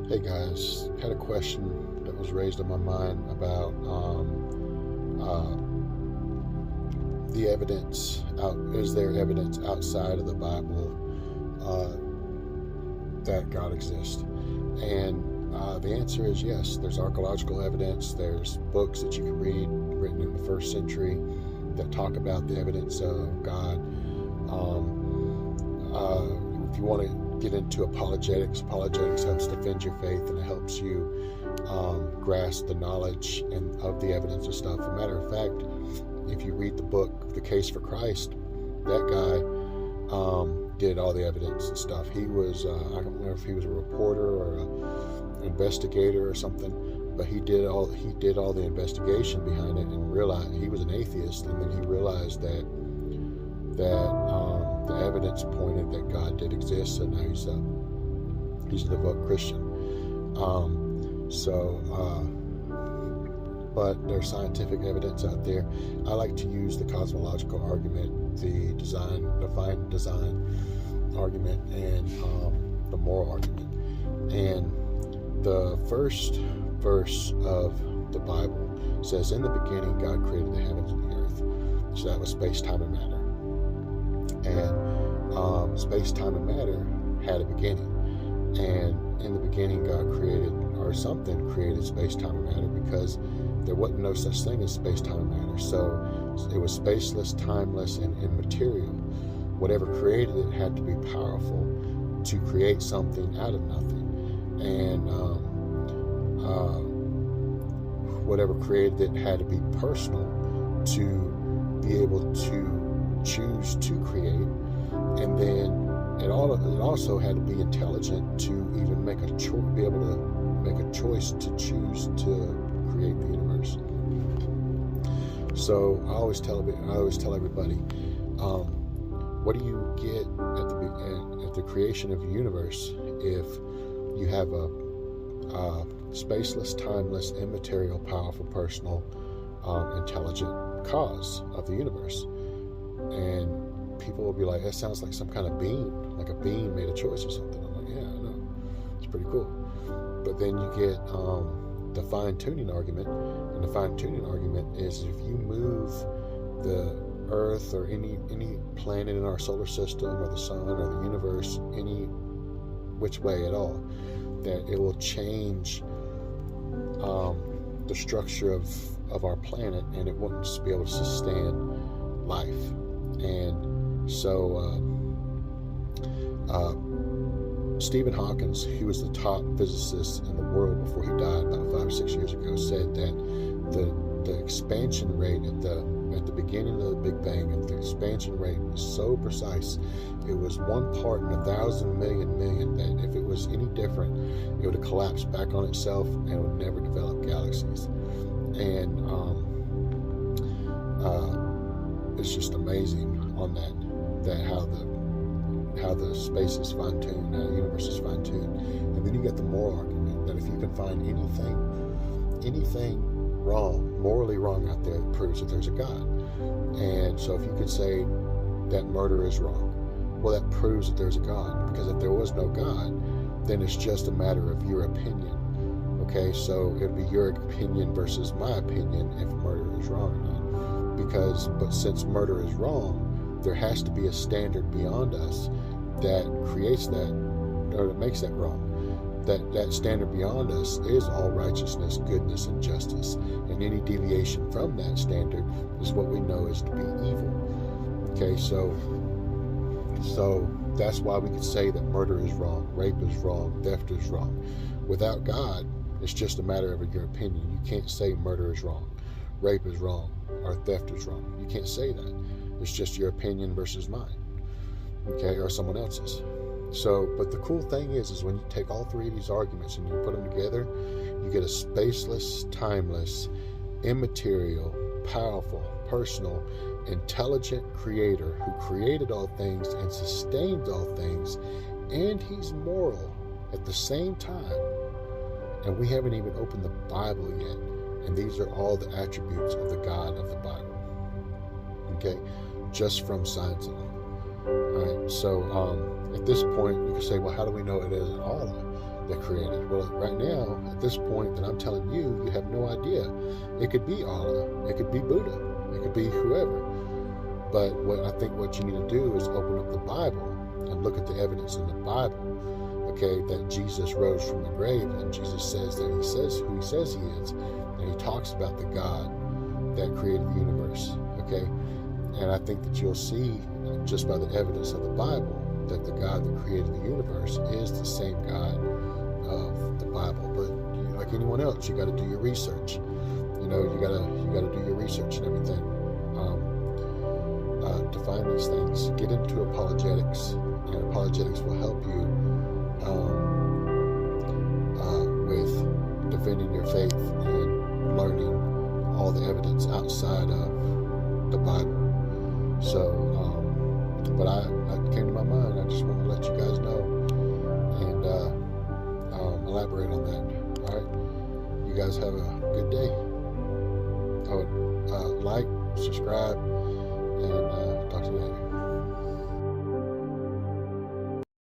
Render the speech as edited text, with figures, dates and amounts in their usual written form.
Hey guys, had a question that was raised in my mind about the evidence out. Is there evidence outside of the Bible that God exists? And the answer is yes. There's archaeological evidence. There's books that you can read written in the first century that talk about the evidence of God. If you want to get into apologetics helps defend your faith, and it helps you grasp the knowledge of the evidence and stuff. As a matter of fact, if you read the book The Case for Christ, that guy did all the evidence and stuff. He was I don't know if he was a reporter or an investigator or something, but he did all the investigation behind it, and realized he was an atheist, and then he realized that the evidence pointed that God did exist, and now he's a devout Christian. But there's scientific evidence out there. I like to use the cosmological argument, the divine design argument, and the moral argument. And the first verse of the Bible says, "In the beginning, God created the heavens and the earth." So that was space, time, and matter. And space, time, and matter had a beginning. And in the beginning, God created space, time, and matter, because there wasn't no such thing as space, time, and matter. So it was spaceless, timeless, and immaterial. Whatever created it had to be powerful to create something out of nothing. And whatever created it had to be personal to be able to choose to create. And then it also had to be intelligent to even be able to make a choice to choose to create the universe. So I always tell everybody, what do you get at the creation of the universe if you have a spaceless, timeless, immaterial, powerful, personal, intelligent cause of the universe? And people will be like, that sounds like some kind of being, like a being made a choice or something. I'm like, yeah, I know, it's pretty cool. But then you get the fine-tuning argument, and the fine-tuning argument is if you move the Earth or any planet in our solar system or the sun or the universe any which way at all, that it will change the structure of our planet, and it wouldn't just be able to sustain life. And so Stephen Hawking, he was the top physicist in the world before he died about 5 or 6 years ago, said that the expansion rate at the beginning of the Big Bang, the expansion rate was so precise. It was 1 part in 1,000 million, that if it was any different, it would have collapsed back on itself and would never develop galaxies. And it's just amazing on that how the space is fine-tuned, how the universe is fine-tuned. And then you get the moral argument that if you can find anything wrong, morally wrong out there, it proves that there's a God. And so if you could say that murder is wrong, well, that proves that there's a God, because if there was no God, then it's just a matter of your opinion. Okay, so it would be your opinion versus my opinion if murder is wrong or not. But since murder is wrong, there has to be a standard beyond us that creates that, or that makes that wrong. That standard beyond us is all righteousness, goodness, and justice. And any deviation from that standard is what we know is to be evil. Okay, so that's why we could say that murder is wrong, rape is wrong, theft is wrong. Without God, it's just a matter of your opinion. You can't say murder is wrong, rape is wrong, or theft is wrong. You can't say that. It's just your opinion versus mine, okay, or someone else's. So, but the cool thing is when you take all three of these arguments and you put them together, you get a spaceless, timeless, immaterial, powerful, personal, intelligent creator who created all things and sustains all things, and he's moral at the same time. And we haven't even opened the Bible yet, and these are all the attributes of the God of the Bible, okay, just from science alone. All right. So at this point, you can say, well, how do we know it isn't Allah that created? Well, right now, at this point that I'm telling you, you have no idea. It could be Allah. It could be Buddha. It could be whoever. But what you need to do is open up the Bible and look at the evidence in the Bible, okay, that Jesus rose from the grave, and Jesus says that he says who he says he is, and he talks about the God that created the universe, okay? And I think that you'll see just by the evidence of the Bible that the God that created the universe is the same God of the Bible. But like anyone else, you got to do your research. You got to do your research and everything. To find these things, get into apologetics, and apologetics will help you with defending your faith and learning all the evidence outside of the Bible. So, but I came to my mind. I just want to let you guys know and elaborate on that. All right, you guys have a good day. Like, subscribe, and talk to you